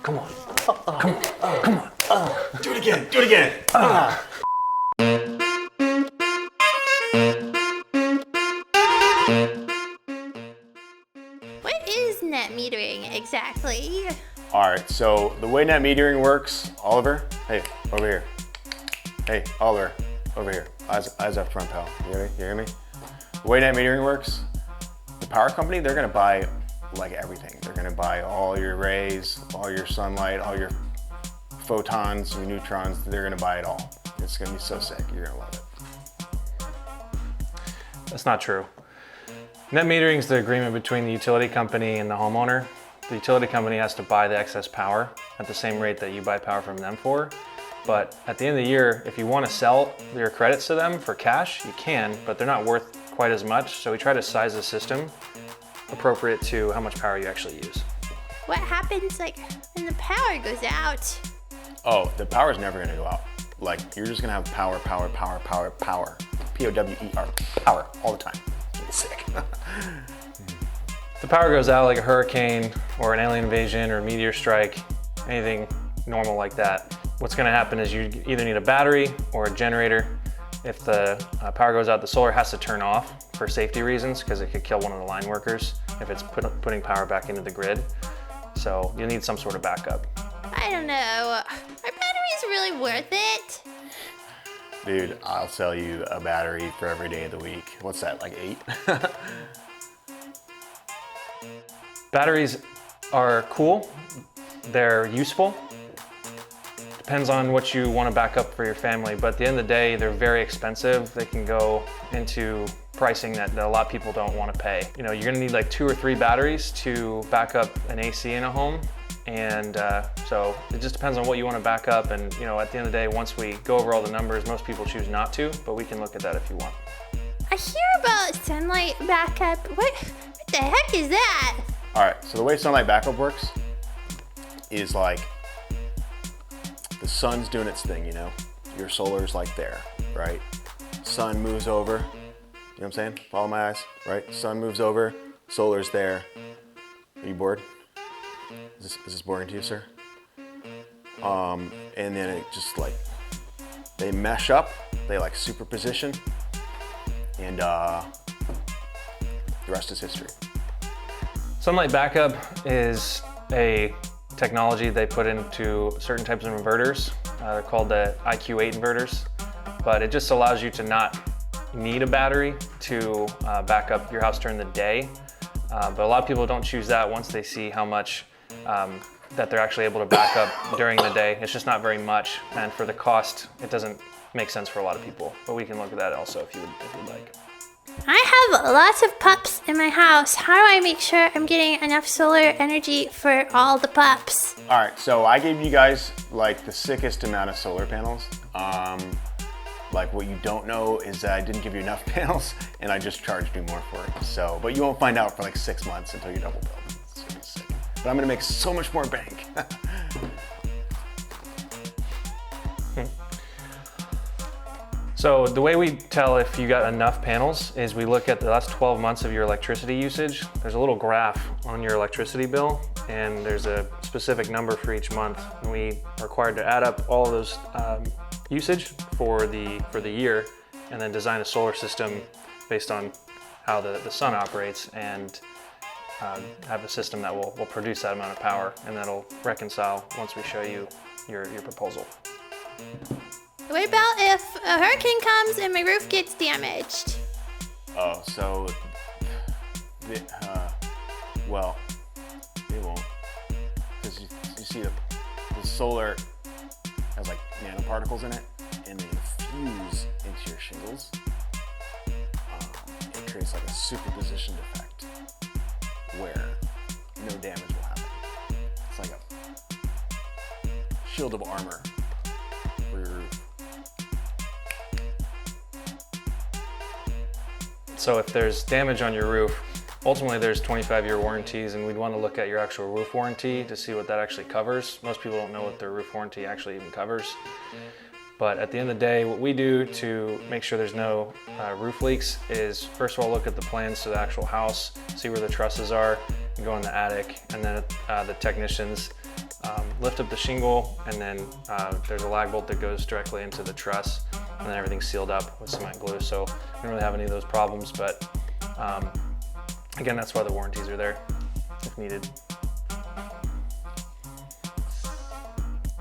Come on. Come on. Come on. Do it again. Do it again. What is net metering exactly? All right, so the way net metering works, Oliver, hey, over here. Hey, Oliver, over here. Eyes up front, pal. You hear me? The way net metering works, the power company, they're gonna buy like everything. They're gonna buy all your rays, all your sunlight, all your photons, your neutrons, they're gonna buy it all. It's gonna be so sick, you're gonna love it. That's not true. Net metering is the agreement between the utility company and the homeowner. The utility company has to buy the excess power at the same rate that you buy power from them for. But at the end of the year, if you want to sell your credits to them for cash, you can, but they're not worth quite as much. So we try to size the system appropriate to how much power you actually use. What happens like when the power goes out? Oh, the power's never gonna go out. Like, you're just gonna have power. P-O-W-E-R, power, all the time. It's gonna be sick. If the power goes out like a hurricane or an alien invasion or a meteor strike, anything normal like that, what's gonna happen is you either need a battery or a generator. If the power goes out, the solar has to turn off for safety reasons because it could kill one of the line workers if it's putting power back into the grid. So you need some sort of backup. I don't know. Are batteries really worth it? Dude, I'll sell you a battery for every day of the week. What's that, like 8? Batteries are cool. They're useful. Depends on what you want to back up for your family, but at the end of the day, they're very expensive. They can go into pricing that a lot of people don't want to pay. You know, you're gonna need like 2 or 3 batteries to back up an AC in a home. And so it just depends on what you want to back up. And you know, at the end of the day, once we go over all the numbers, most people choose not to, but we can look at that if you want. I hear about sunlight backup. What the heck is that? All right, so the way sunlight backup works is like the sun's doing its thing, you know? Your solar's like there, right? Sun moves over, you know what I'm saying? Follow my eyes, right? Sun moves over, solar's there. Are you bored? Is this boring to you, sir? And then it just like, they mesh up, they like superposition, and the rest is history. Sunlight backup is a technology they put into certain types of inverters. They're called the IQ8 inverters, but it just allows you to not need a battery to back up your house during the day. But a lot of people don't choose that once they see how much that they're actually able to back up during the day. It's just not very much, and for the cost, it doesn't make sense for a lot of people. But we can look at that also if you'd like. I have lots of pups in my house. How do I make sure I'm getting enough solar energy for all the pups? All right, so I gave you guys like the sickest amount of solar panels. Like what you don't know is that I didn't give you enough panels and I just charged you more for it. So, but you won't find out for like 6 months until you double bill. It's gonna be sick. But I'm gonna make so much more bank. So the way we tell if you got enough panels is we look at the last 12 months of your electricity usage. There's a little graph on your electricity bill, and there's a specific number for each month. And we are required to add up all of those usage for the year, and then design a solar system based on how the sun operates, and have a system that will produce that amount of power, and that'll reconcile once we show you your proposal. What about if a hurricane comes and my roof gets damaged? Oh, so, well, it won't. Because you see the solar has like nanoparticles in it, and they infuse into your shingles. It creates like a superposition effect where no damage will happen. It's like a shield of armor for your roof. So if there's damage on your roof, ultimately there's 25-year warranties, and we'd want to look at your actual roof warranty to see what that actually covers. Most people don't know what their roof warranty actually even covers. But at the end of the day, what we do to make sure there's no roof leaks is, first of all, look at the plans to the actual house, see where the trusses are, you go in the attic, and then the technicians lift up the shingle, and then there's a lag bolt that goes directly into the truss, and then everything's sealed up with cement glue. So we don't really have any of those problems, but again, that's why the warranties are there if needed.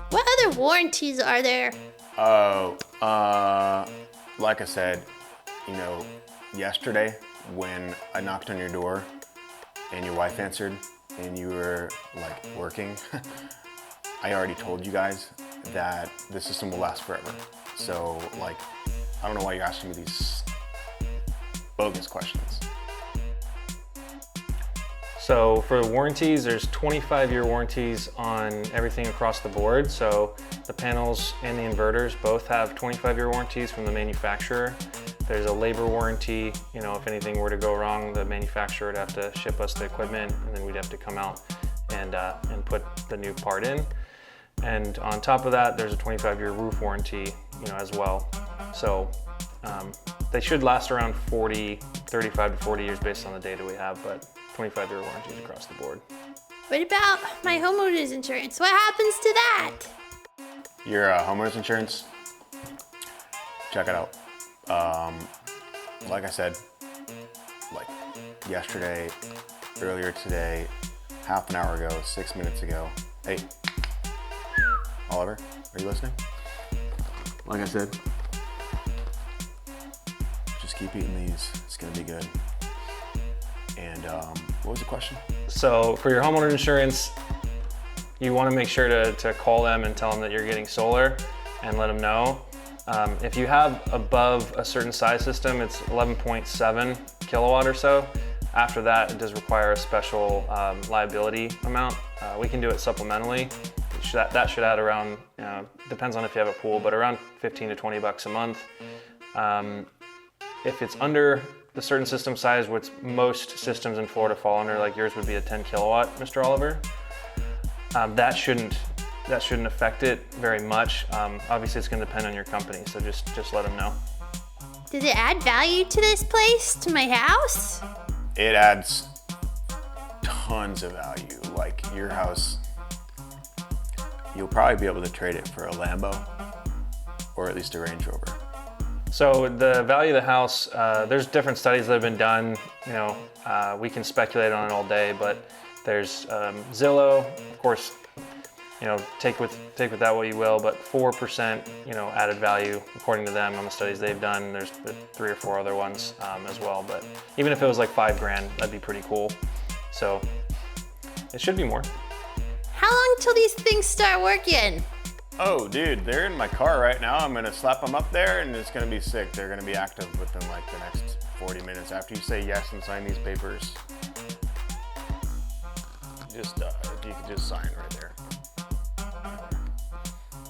What other warranties are there? Oh, like I said, yesterday when I knocked on your door and your wife answered and you were like working, I already told you guys that the system will last forever. So like, I don't know why you're asking me these bogus questions. So for warranties, there's 25-year warranties on everything across the board. So the panels and the inverters both have 25-year warranties from the manufacturer. There's a labor warranty. If anything were to go wrong, the manufacturer would have to ship us the equipment, and then we'd have to come out and put the new part in. And on top of that, there's a 25-year roof warranty, as well. So they should last around 35 to 40 years based on the data we have, but 25-year warranties across the board. What about my homeowner's insurance? What happens to that? Your homeowner's insurance, check it out. Like I said, like yesterday, earlier today, half an hour ago, 6 minutes ago. Hey, Oliver, are you listening? Like I said, just keep eating these. It's gonna be good. And what was the question? So for your homeowner insurance, you want to make sure to call them and tell them that you're getting solar and let them know. If you have above a certain size system, it's 11.7 kilowatt or so. After that, it does require a special liability amount. We can do it supplementally. That should add around, depends on if you have a pool, but around 15 to 20 bucks a month. If it's under the certain system size, which most systems in Florida fall under, like yours would be a 10 kilowatt, Mr. Oliver, that shouldn't affect it very much. Obviously, it's going to depend on your company, so just let them know. Does it add value to this place, to my house? It adds tons of value. Like your house, you'll probably be able to trade it for a Lambo or at least a Range Rover. So the value of the house, there's different studies that have been done. We can speculate on it all day, but there's Zillow, of course. Take with that what you will, but 4%, added value according to them on the studies they've done. There's 3 or 4 other ones as well, but even if it was like $5,000, that'd be pretty cool. So it should be more. How long till these things start working? Oh, dude, they're in my car right now. I'm gonna slap them up there, and it's gonna be sick. They're gonna be active within like the next 40 minutes after you say yes and sign these papers. Just if you could just sign right there.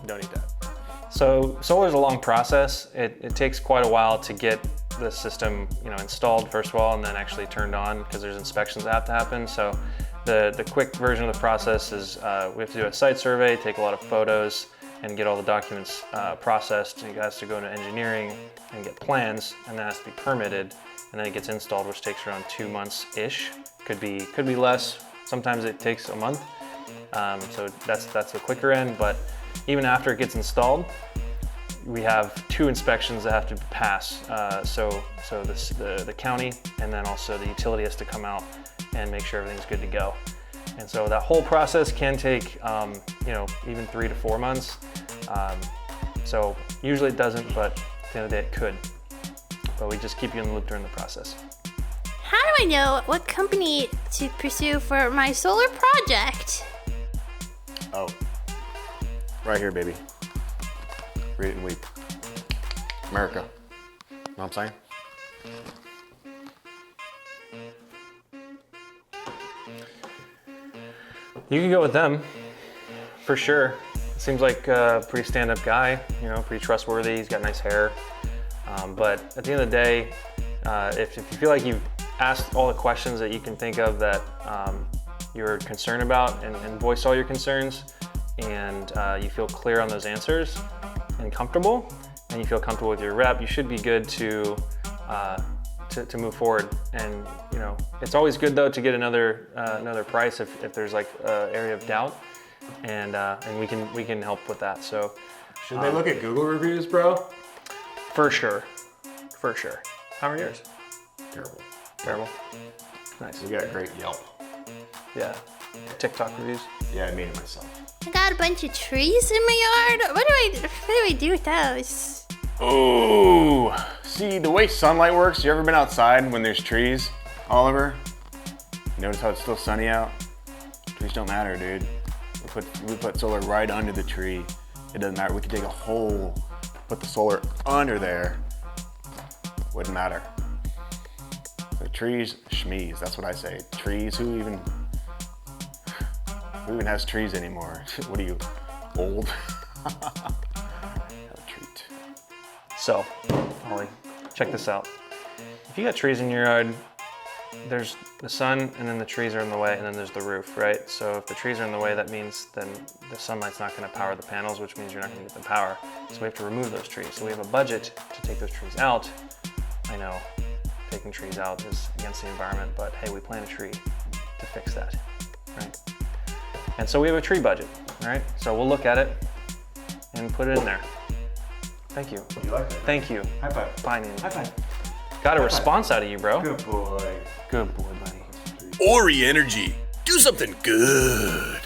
Don't need that. So solar is a long process. It takes quite a while to get the system, installed first of all, and then actually turned on because there's inspections that have to happen. So the quick version of the process is we have to do a site survey, take a lot of photos, and get all the documents processed. And it has to go into engineering and get plans, and that has to be permitted, and then it gets installed, which takes around 2 months-ish. Could be less. Sometimes it takes a month. So that's the quicker end, but even after it gets installed, we have 2 inspections that have to pass. So the county, and then also the utility has to come out and make sure everything's good to go. And so that whole process can take, even 3 to 4 months. So usually it doesn't, but at the end of the day it could. But we just keep you in the loop during the process. How do I know what company to pursue for my solar project? Oh, right here, baby. Read it and weep. America. Know what I'm saying? You can go with them, for sure. Seems like a pretty stand-up guy, pretty trustworthy. He's got nice hair. But at the end of the day, if you feel like you've asked all the questions that you can think of that you're concerned about and voiced all your concerns, and you feel clear on those answers and comfortable, and you feel comfortable with your rep, you should be good to to move forward. And you know, it's always good though to get another price if there's like an area of doubt, and we can help with that. So should they look at Google reviews, bro? For sure. How are yours? Terrible. Nice. We got great Yelp. Yeah. TikTok reviews. Yeah, I made it myself. I got a bunch of trees in my yard. What do I do with those? Ooh. See, the way sunlight works, you ever been outside when there's trees, Oliver? You notice how it's still sunny out? Trees don't matter, dude. We put solar right under the tree. It doesn't matter. We could dig a hole, put the solar under there. Wouldn't matter. The trees, schmees, that's what I say. Trees, who even has trees anymore? What are you, old? Have a treat. So, Ollie, check this out. If you got trees in your yard, there's the sun and then the trees are in the way and then there's the roof, right? So if the trees are in the way, that means then the sunlight's not gonna power the panels, which means you're not gonna get the power. So we have to remove those trees. So we have a budget to take those trees out. I know taking trees out is against the environment, but hey, we plant a tree to fix that, right? And so we have a tree budget, right? So we'll look at it and put it in there. Thank you. You like that? Thank you. High five. Fine. High five. Got a response out of you, bro. Good boy. Good boy, buddy. Ori Energy. Do something good.